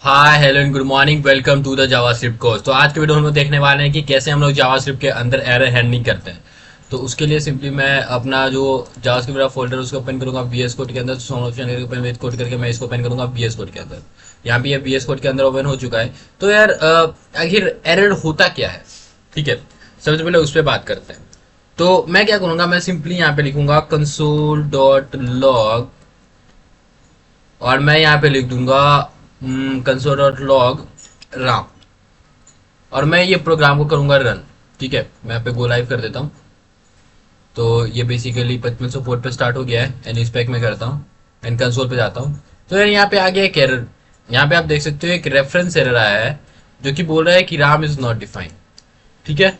Hi hello and good morning, welcome to the JavaScript course. तो आज के video हम लोग देखने वाले हैं कि कैसे हम लोग जावास्क्रिप्ट के अंदर एरर हैंडलिंग करते हैं। तो उसके लिए सिंपली मैं अपना जो जावास्क्रिप्ट का फोल्डर उसको ओपन करूंगा VS कोड के अंदर। सोल्यूशन ओपन विद कोड करके मैं इसको ओपन करूंगा VS कोड के अंदर। यहाँ पे ये VS कोड के अंदर ओपन हो चुका है। तो यार आखिर एरर होता क्या है, ठीक है, सबसे पहले उस पर बात करते हैं। तो मैं क्या करूंगा, मैं सिंपली यहाँ पे लिखूंगा कंसोल डॉट लॉग और मैं यहाँ पे लिख दूंगा कंसोल डॉट लॉग राम और मैं ये प्रोग्राम को करूंगा रन। ठीक है, मैं यहाँ पे गो लाइव कर देता हूँ। तो ये बेसिकली 5500 पोर्ट पे स्टार्ट हो गया है एंड इंस्पेक्ट में करता हूँ एंड कंसोल पे जाता हूँ। तो यार यहाँ पे आ गया एक एरर। यहाँ पे आप देख सकते हो एक रेफरेंस एरर आया है जो कि बोल रहा है कि राम इज नॉट डिफाइंड। ठीक है,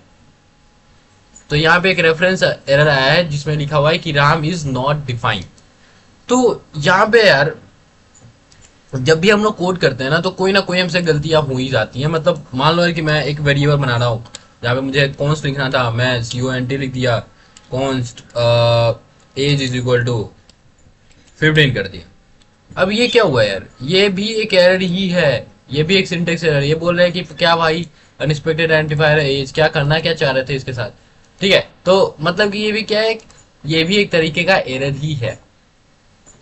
तो यहाँ पे एक रेफरेंस एरर आया है जिसमें लिखा हुआ है कि राम इज नॉट डिफाइंड। तो यहाँ पे यार जब भी हम लोग कोड करते हैं ना तो कोई ना कोई हमसे गलतियां हो ही जाती हैं। मतलब मान लो कि मैं एक वेरिएबल बना रहा हूँ जहाँ पे मुझे कॉन्स्ट लिखना था, मैं CONT लिख दिया, const age is equal to 15 कर दिया। अब ये क्या हुआ यार, ये भी एक एरर ही है, ये भी एक सिंटेक्स एरर। ये बोल रहे हैं कि क्या भाई अनएक्सपेक्टेड आइडेंटिफायर एज, क्या करना क्या चाह रहे थे इसके साथ। ठीक है, तो मतलब कि ये भी क्या है, ये भी एक तरीके का एरर ही है।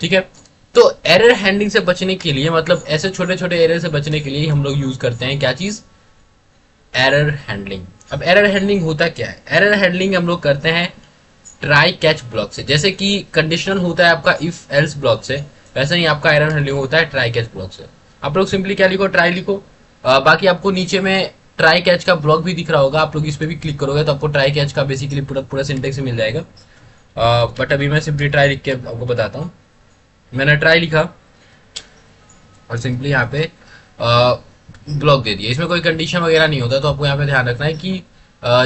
ठीक है, तो एरर हैंडलिंग से बचने के लिए, मतलब ऐसे छोटे छोटे एरर से बचने के लिए हम लोग यूज करते हैं क्या चीज, एरर हैंडलिंग। अब एरर हैंडलिंग होता क्या है, एरर हैंडलिंग हम लोग करते हैं ट्राई कैच ब्लॉक से। जैसे कि कंडीशनल होता है आपका इफ एल्स ब्लॉक से, वैसे ही आपका एरर हैंडलिंग होता है ट्राई कैच ब्लॉक से। आप लोग सिंपली क्या लिखो, ट्राई लिखो। बाकी आपको नीचे में ट्राई कैच का ब्लॉक भी दिख रहा होगा, आप लोग इस पे भी क्लिक करोगे तो आपको ट्राई कैच का बेसिकली पूरा पूरा सिंटेक्स मिल जाएगा। बट अभी मैं सिंपली ट्राई लिख के आपको बताता हूँ। मैंने ट्राई लिखा और सिंपली यहाँ पे ब्लॉक दे दिया। इसमें कोई कंडीशन वगैरह नहीं होता, तो आपको यहाँ पे ध्यान रखना है कि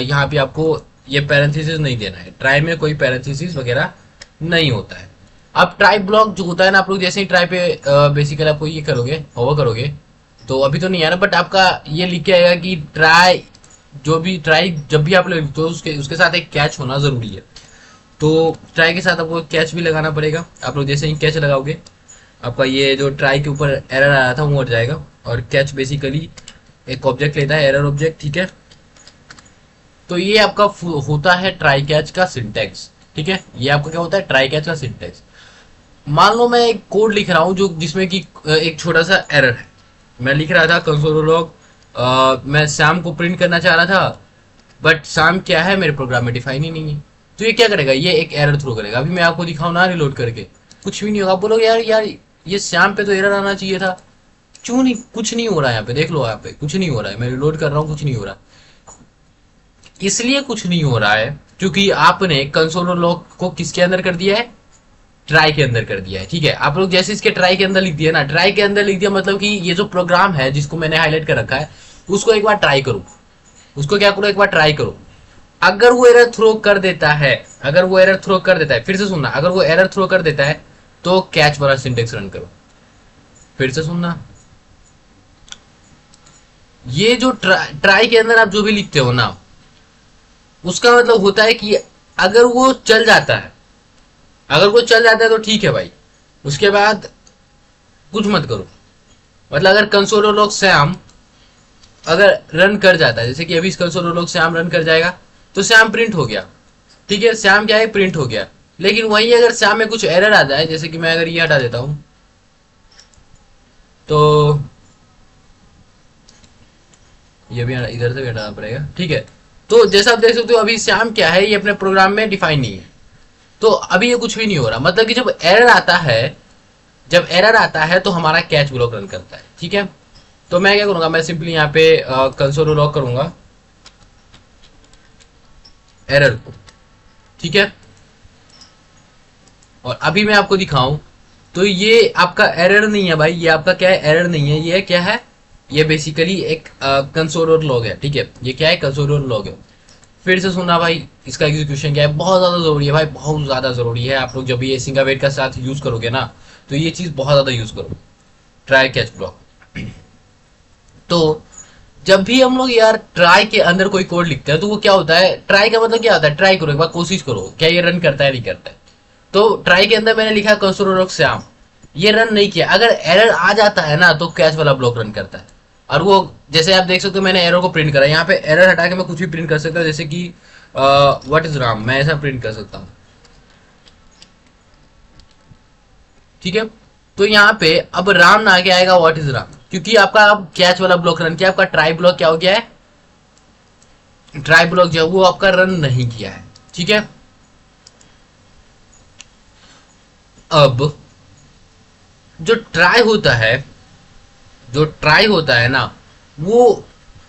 यहाँ पे आपको ये पैरेंथेसिस नहीं देना है। ट्राई में कोई पैरेंथेसिस वगैरह नहीं होता है। अब ट्राई ब्लॉक जो होता है ना, आप लोग जैसे ही ट्राई पे बेसिकली आपको ये करोगे, होवर करोगे, तो अभी तो नहीं आ रहा बट आपका ये लिख के आएगा कि ट्राई, जो भी ट्राई जब भी आप लोग, तो उसके साथ एक कैच होना जरूरी है। तो ट्राई के साथ आपको कैच भी लगाना पड़ेगा। आप लोग जैसे ही कैच लगाओगे आपका ये जो ट्राई के ऊपर एरर आया था वो हट जाएगा। और कैच बेसिकली एक ऑब्जेक्ट लेता है, एरर ऑब्जेक्ट। ठीक है, तो ये आपका होता है ट्राई कैच का सिंटेक्स। ठीक है, ये आपका क्या होता है, ट्राई कैच का सिंटेक्स। मान लो मैं एक कोड लिख रहा हूँ जो जिसमें कि एक छोटा सा एरर है। मैं लिख रहा था कंसोल लॉग, मैं सैम को प्रिंट करना चाह रहा था बट सैम क्या है मेरे प्रोग्राम में डिफाइन ही नहीं है। तो ये क्या करेगा, ये एक एरर थ्रो करेगा। अभी मैं आपको दिखाऊं ना रिलोड करके, कुछ भी नहीं होगा। आप बोलोगे यार यार ये श्याम पे तो एरर आना चाहिए था, क्यों नहीं, कुछ नहीं हो रहा है। यहाँ पे देख लो, यहाँ पे कुछ नहीं हो रहा है। मैं रिलोड कर रहा हूँ, कुछ नहीं हो रहा। इसलिए कुछ नहीं हो रहा है क्योंकि आपने कंसोल लॉग को किसके अंदर कर दिया है, ट्राई के अंदर कर दिया है। ठीक है, आप लोग जैसे इसके ट्राई के अंदर लिख दिया ना, ट्राई के अंदर लिख दिया मतलब कि ये जो प्रोग्राम है जिसको मैंने हाईलाइट कर रखा है उसको एक बार ट्राई करो, उसको क्या करो, एक बार ट्राई करो। अगर वो एरर थ्रो कर देता है, अगर वो एरर थ्रो कर देता है, फिर से सुनना, अगर वो एरर थ्रो कर देता है तो कैच वाला सिंटेक्स रन करो। फिर से सुनना, ये जो ट्राई के अंदर आप जो भी लिखते हो ना, उसका मतलब होता है कि अगर वो चल जाता है, अगर वो चल जाता है तो ठीक है भाई, उसके बाद कुछ मत करो। मतलब अगर कंसोल लॉग सैम अगर रन कर जाता है, जैसे कि अभी कंसोल लॉग सैम रन कर जाएगा तो सैम प्रिंट हो गया। ठीक है, सैम क्या है, प्रिंट हो गया। लेकिन वहीं अगर सैम में कुछ एरर आ जाए, जैसे कि मैं अगर ये हटा देता हूं तो ये भी इधर से हटाना पड़ेगा। ठीक है, तो जैसा आप देख सकते हो अभी सैम क्या है, ये अपने प्रोग्राम में डिफाइन नहीं है। तो अभी ये कुछ भी नहीं हो रहा। मतलब कि जब एरर आता है, जब एरर आता है तो हमारा कैच ब्लॉक रन करता है। ठीक है, तो मैं क्या करूंगा, मैं सिंपली यहाँ पे कंसोल लॉग करूंगा एरर को। ठीक है, और अभी मैं आपको दिखाऊं तो ये आपका एरर नहीं है भाई, ये आपका क्या है, एरर नहीं है, ये क्या है, ये बेसिकली एक कंसोल लॉग है। ठीक है, ये क्या है, कंसोल लॉग है। फिर से सुनना भाई, इसका एग्जीक्यूशन क्या है, बहुत ज्यादा जरूरी है भाई, बहुत ज्यादा जरूरी है। आप लोग जब ये सिंगावेट का साथ यूज करोगे ना तो ये चीज बहुत ज्यादा यूज करो, ट्राई कैच ब्लॉक। तो जब भी हम लोग यार ट्राई के अंदर कोई कोड लिखते हैं तो वो क्या होता है, ट्राई का मतलब क्या होता है, ट्राई करो, एक बार कोशिश करो क्या ये रन करता है नहीं करता है। तो ट्राई के अंदर मैंने लिखा कंसोल लॉग श्याम, ये रन नहीं किया, अगर एरर आ जाता है ना तो कैच वाला ब्लॉक रन करता है। और वो जैसे आप देख सकते हो मैंने एरर को प्रिंट करा, यहाँ पे एरर हटा के मैं कुछ भी प्रिंट कर सकता हूँ, जैसे कि व्हाट इज राम, मैं ऐसा प्रिंट कर सकता हूँ। ठीक है, तो यहाँ पे अब राम ना आगे आएगा व्हाट इज राम, क्योंकि आपका अब कैच वाला ब्लॉक रन किया, आपका ट्राई ब्लॉक क्या हो गया है, ट्राई ब्लॉक जो है वो आपका रन नहीं किया है। ठीक है, अब जो ट्राई होता है, जो ट्राई होता है ना, वो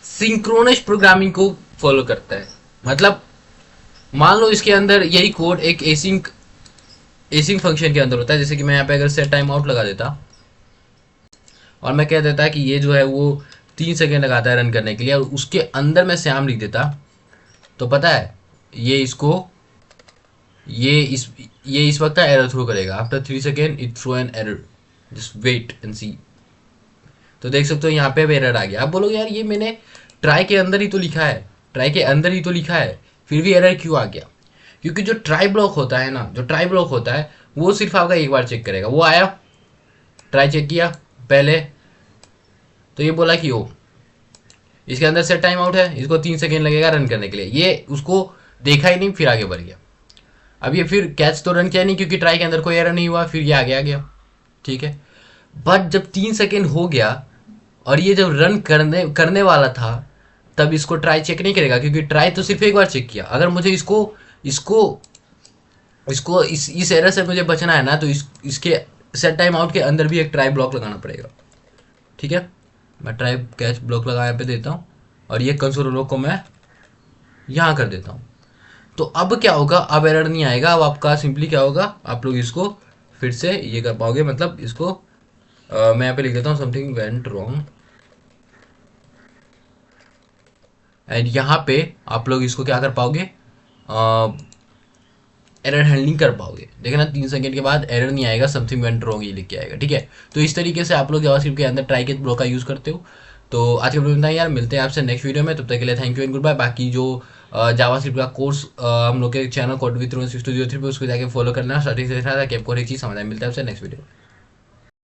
सिंक्रोनस प्रोग्रामिंग को फॉलो करता है। मतलब मान लो इसके अंदर यही कोड एक एसिंक एसिंक फंक्शन के अंदर होता है, जैसे कि मैं यहाँ पे अगर सेट टाइम आउट लगा देता और मैं कह देता कि ये जो है वो 3 सेकेंड लगाता है रन करने के लिए, और उसके अंदर मैं श्याम लिख देता, तो पता है ये इसको ये इस वक्त का एरर थ्रो करेगा। After 3 second it throw an error, just wait and see. तो देख सकते हो यहाँ पे एरर आ गया। आप बोलोगे यार ये मैंने ट्राई के अंदर ही तो लिखा है, ट्राई के अंदर ही तो लिखा है, फिर भी एरर क्यों आ गया? क्योंकि जो ट्राई ब्लॉक होता है ना, जो ट्राई ब्लॉक होता है वो सिर्फ आपका एक बार चेक करेगा। वो आया, ट्राई चेक किया पहले, तो ये बोला कि ओ इसके अंदर सेट टाइम आउट है, इसको 3 सेकेंड लगेगा रन करने के लिए, ये उसको देखा ही नहीं, फिर आगे बढ़ गया। अब ये फिर कैच तो रन किया नहीं क्योंकि ट्राई के अंदर कोई एरर नहीं हुआ, फिर ये आगे आ गया। ठीक है, बट जब 3 सेकेंड हो गया और ये जब रन करने करने वाला था, तब इसको ट्राई चेक नहीं करेगा, क्योंकि ट्राई तो सिर्फ एक बार चेक किया। अगर मुझे इसको इसको इसको इस एरर से मुझे बचना है ना, तो इसके सेट टाइम आउट के अंदर भी एक ट्राई ब्लॉक लगाना पड़ेगा। ठीक है, मैं ट्राई कैच ब्लॉक लगा यहाँ पे देता हूँ, और ये कंसोल रो को मैं यहाँ कर देता हूँ। तो अब क्या होगा, अब एरर नहीं आएगा। अब आपका सिंपली क्या होगा, आप लोग इसको फिर से ये कर पाओगे। मतलब इसको मैं यहाँ पे लिख देता हूँ समथिंग वेंट रॉन्ग, एंड यहाँ पे आप लोग इसको क्या कर पाओगे, एरर हैंडलिंग कर पाओगे। देखना 3 सेकेंड के बाद एरर नहीं आएगा, समथिंग वेंट रॉन्ग ये लिख के आएगा। ठीक है, तो इस तरीके से आप लोग जावास्क्रिप्ट के अंदर ट्राई के ब्लॉक का यूज करते हो। तो आज के वीडियो में यार, मिलते हैं आपसे नेक्स्ट वीडियो में, तब तक के लिए thank you and good bye. बाकी जो जावास्क्रिप्ट का कोर्स हम लोग के चैनल कोड विद 620 पे उसको जाके फॉलो करना, स्टार्टिंग से देखना था कि आपको हर एक चीज़ समझ आए। मिलता है आपसे नेक्स्ट वीडियो में।